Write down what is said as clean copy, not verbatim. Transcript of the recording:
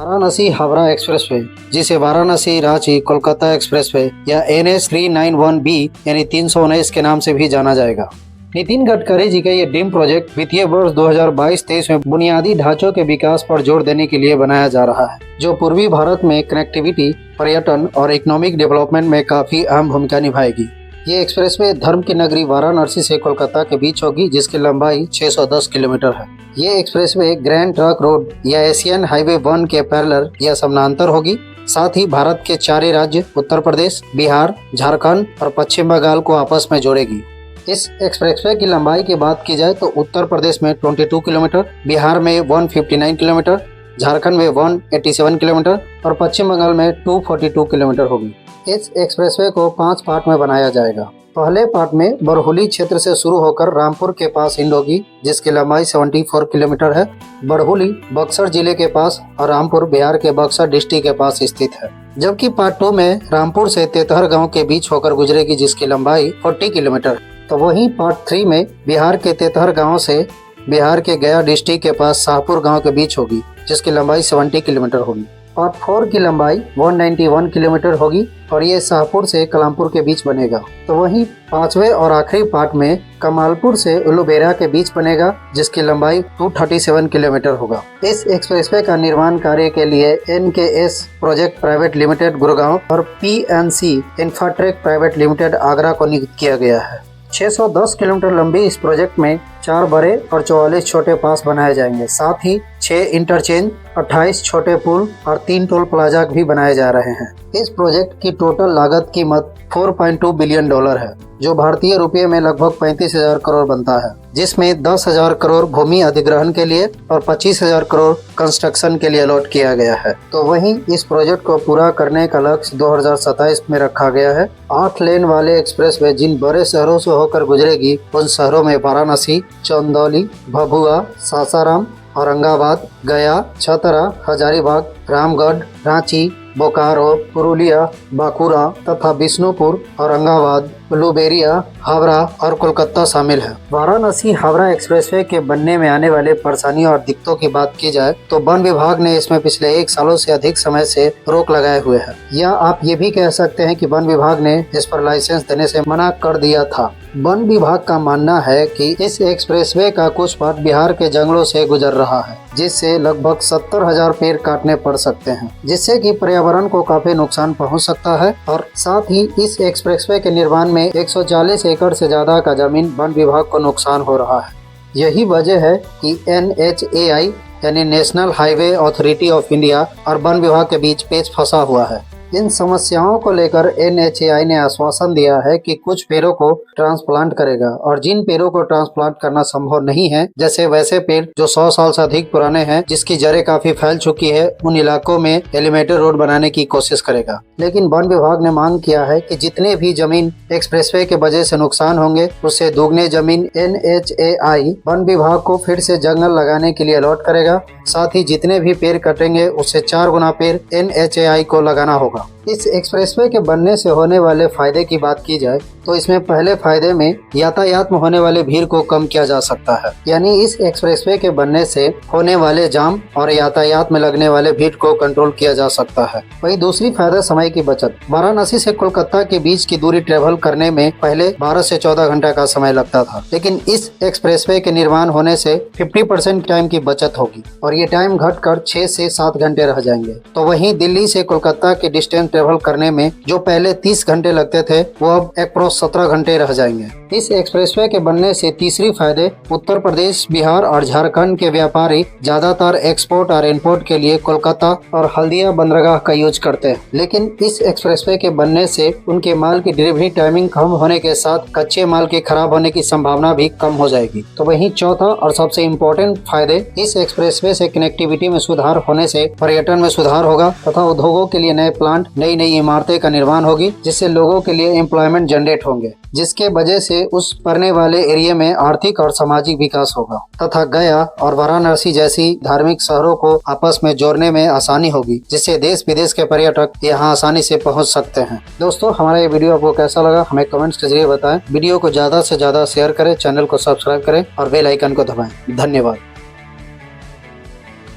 Varanasi Howrah expressway, जिसे Varanasi Ranchi Kolkata expressway या NH391B यानी 319 के नाम से भी जाना जाएगा। नितिन गडकरी जी का ये ड्रीम प्रोजेक्ट वित्तीय वर्ष 2022-23 में बुनियादी ढांचों के विकास पर जोर देने के लिए बनाया जा रहा है, जो पूर्वी भारत में कनेक्टिविटी, पर्यटन और इकोनॉमिक डेवलपमेंट में काफी अहम भूमिका निभाएगी। ये एक्सप्रेसवे धर्म की नगरी वाराणसी से कोलकाता के बीच होगी, जिसकी लंबाई 610 किलोमीटर है। ये एक्सप्रेसवे ग्रैंड ट्रंक रोड या एशियन हाईवे 1 के पैरेलल या समानांतर होगी। साथ ही भारत के 4 राज्य उत्तर प्रदेश, बिहार, झारखंड और पश्चिम बंगाल को आपस में जोड़ेगी। इस एक्सप्रेसवे की लंबाई की बात की जाए तो उत्तर प्रदेश में 22 किलोमीटर, बिहार में 159 किलोमीटर, झारखंड में 187 किलोमीटर और पश्चिम बंगाल में 242 किलोमीटर होगी। इस एक्सप्रेसवे को 5 पार्ट में बनाया जाएगा। पहले पार्ट में बरहुली क्षेत्र से शुरू होकर रामपुर के पास एंड होगी, जिसकी लंबाई 74 किलोमीटर है। बरहुली बक्सर जिले के पास और रामपुर बिहार के बक्सर डिस्ट्रिक्ट के पास स्थित है। जबकि पार्ट 2 में रामपुर से तेतहर गांव के बीच होकर गुजरेगी, जिसकी लंबाई 40 किलोमीटर। तो वहीं पार्ट 3 में बिहार के तेतहर गांव से बिहार के गया डिस्ट्रिक्ट के पास शाहपुर गांव के बीच होगी, जिसकी लंबाई 70 किलोमीटर होगी। पार्ट 4 की लंबाई 191 किलोमीटर होगी और ये शाहपुर से कलामपुर के बीच बनेगा। तो वहीं 5वें और आखिरी पार्ट में कमालपुर से उलुबेरा के बीच बनेगा, जिसकी लंबाई 237 किलोमीटर होगा। इस एक्सप्रेसवे का निर्माण कार्य के लिए NKS project private limited Gurgaon और PNC Infratech private limited Agra को नियुक्त किया गया है। 610 किलोमीटर लंबी इस प्रोजेक्ट में 4 बड़े और 44 छोटे पास बनाए जाएंगे। साथ ही 6 इंटरचेंज, 28 छोटे पुल और 3 टोल प्लाजा भी बनाए जा रहे हैं। इस प्रोजेक्ट की टोटल लागत कीमत $4.2 बिलियन है, जो भारतीय रुपये में लगभग 35,000 करोड़ बनता है, जिसमें 10,000 करोड़ भूमि अधिग्रहण के लिए और 25,000 करोड़ कंस्ट्रक्शन के लिए अलॉट किया गया है। तो वहीं इस प्रोजेक्ट को पूरा करने का लक्ष्य 2027 में रखा गया है। 8 लेन वाले एक्सप्रेसवे जिन बड़े शहरों से होकर गुजरेगी, उन शहरों में वाराणसी, चंदौली, भभुआ, सासाराम, औरंगाबाद, गया, छतरा, हजारीबाग, रामगढ़, रांची, बोकारो, पुरुलिया, बांकुरा तथा बिष्णुपुर, औरंगाबाद, उलुबेरिया, हावड़ा और कोलकाता शामिल है। वाराणसी हावड़ा एक्सप्रेसवे के बनने में आने वाले परेशानियों और दिक्कतों की बात की जाए तो वन विभाग ने इसमें पिछले 1 सालों से अधिक समय से रोक लगाए हुए है, या आप ये भी कह सकते हैं कि वन विभाग ने इस पर लाइसेंस देने से मना कर दिया था। वन विभाग का मानना है कि इस एक्सप्रेसवे का कुछ पार्ट बिहार के जंगलों से गुजर रहा है, जिससे लगभग 70,000 पेड़ काटने पड़ सकते हैं, जिससे कि पर्यावरण को काफी नुकसान पहुंच सकता है। और साथ ही इस एक्सप्रेसवे के निर्माण में 140 एकड़ से ज्यादा का जमीन वन विभाग को नुकसान हो रहा है। यही वजह है कि NHAI यानी national highway authority of India और वन विभाग के बीच पेच फंसा हुआ है। इन समस्याओं को लेकर NHAI ने आश्वासन दिया है कि कुछ पेड़ों को ट्रांसप्लांट करेगा, और जिन पेड़ों को ट्रांसप्लांट करना संभव नहीं है, जैसे वैसे पेड़ जो 100 साल से अधिक पुराने हैं, जिसकी जड़ें काफी फैल चुकी है, उन इलाकों में एलिवेटेड रोड बनाने की कोशिश करेगा। लेकिन वन विभाग ने मांग किया है कि जितने भी जमीन एक्सप्रेसवे के वजह से नुकसान होंगे, उससे दोगुने जमीन NHAI वन विभाग को फिर से जंगल लगाने के लिए अलॉट करेगा। साथ ही जितने भी पेड़ कटेंगे, उससे 4 गुना पेड़ NHAI को लगाना होगा। इस एक्सप्रेसवे के बनने से होने वाले फायदे की बात की जाए तो इसमें पहले फायदे में यातायात में होने वाले भीड़ को कम किया जा सकता है, यानी इस एक्सप्रेसवे के बनने से होने वाले जाम और यातायात में लगने वाले भीड़ को कंट्रोल किया जा सकता है। वहीं दूसरी फायदा समय की बचत। वाराणसी से कोलकाता के बीच की दूरी ट्रेवल करने में पहले 12 से 14 घंटे का समय लगता था, लेकिन इस एक्सप्रेसवे के निर्माण होने से 50% टाइम की बचत होगी और ये टाइम घटकर 6 से 7 घंटे रह जाएंगे। तो वहीं दिल्ली से कोलकाता के डिस्टेंस ट्रेवल करने में जो पहले 30 घंटे लगते थे, वो अब अप्रोक्स 17 घंटे रह जाएंगे। इस एक्सप्रेसवे के बनने से तीसरी फायदे, उत्तर प्रदेश, बिहार और झारखंड के व्यापारी ज्यादातर एक्सपोर्ट और इम्पोर्ट के लिए कोलकाता और हल्दिया बंदरगाह का यूज करते हैं। लेकिन इस एक्सप्रेसवे के बनने से उनके माल की डिलीवरी टाइमिंग कम होने के साथ कच्चे माल के खराब होने की संभावना भी कम हो जाएगी। तो वहीं चौथा और सबसे इम्पोर्टेंट फायदे, इस एक्सप्रेसवे से कनेक्टिविटी में सुधार होने से पर्यटन में सुधार होगा तथा उद्योगों के लिए नए प्लांट, नई नई इमारतें का निर्माण होगी, जिससे लोगों के लिए एम्प्लॉयमेंट जनरेट होंगे, जिसके वजह से उस पड़ने वाले एरिया में आर्थिक और सामाजिक विकास होगा तथा गया और वाराणसी जैसी धार्मिक शहरों को आपस में जोड़ने में आसानी होगी, जिससे देश विदेश के पर्यटक यहाँ आसानी से पहुँच सकते हैं। दोस्तों, हमारा ये वीडियो आपको कैसा लगा हमें कमेंट्स के जरिए बताएं। वीडियो को ज्यादा से ज्यादा शेयर करें, चैनल को सब्सक्राइब करें और बेल आइकन को दबाएं। धन्यवाद।